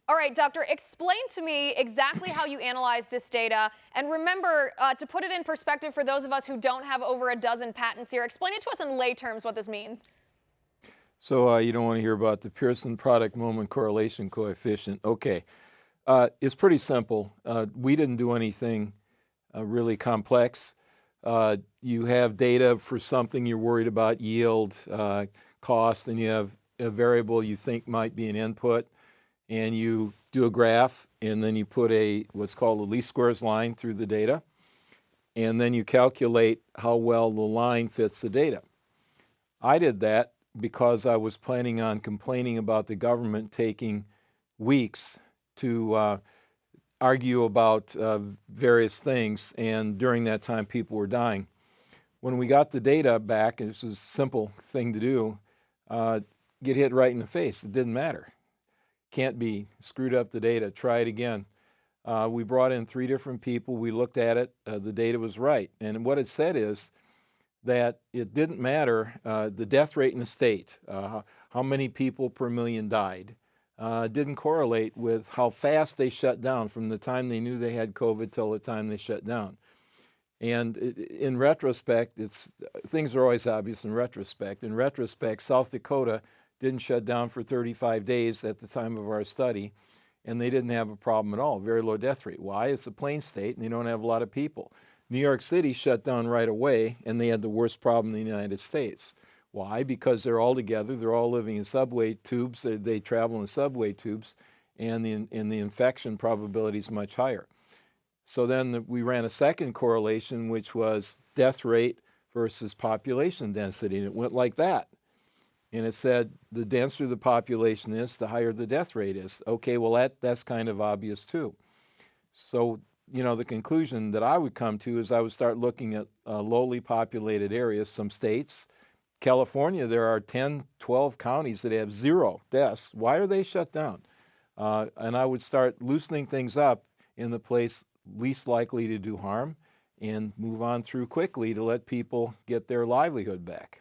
All right, doctor, explain to me exactly how you analyze this data. And remember, to put it in perspective for those of us who don't have over a dozen patents here, explain it to us in lay terms what this means. So you don't want to hear about the Pearson product moment correlation coefficient. Okay, it's pretty simple. We didn't do anything really complex. You have data for something you're worried about, yield, cost, and you have a variable you think might be an input, and you do a graph, and then you put what's called a least squares line through the data, and then you calculate how well the line fits the data. I did that because I was planning on complaining about the government taking weeks to argue about various things, and during that time people were dying. When we got the data back, and this is a simple thing to do, get hit right in the face. It didn't matter. Can't be. Screwed up the data. Try it again. We brought in 3 different people. We looked at it. The data was right. And what it said is that it didn't matter the death rate in the state, how many people per million died, didn't correlate with how fast they shut down from the time they knew they had COVID till the time they shut down. And in retrospect, things are always obvious in retrospect. In retrospect, South Dakota didn't shut down for 35 days at the time of our study, and they didn't have a problem at all, very low death rate. Why? It's a plain state, and they don't have a lot of people. New York City shut down right away, and they had the worst problem in the United States. Why? Because they're all together. They're all living in subway tubes. They travel in subway tubes, and the infection probability is much higher. So then we ran a second correlation, which was death rate versus population density, and it went like that. And it said the denser the population is, the higher the death rate is. Okay, well that's kind of obvious too. So the conclusion that I would come to is I would start looking at lowly populated areas, some states. California, there are 10, 12 counties that have 0 deaths. Why are they shut down? And I would start loosening things up in the place least likely to do harm and move on through quickly to let people get their livelihood back.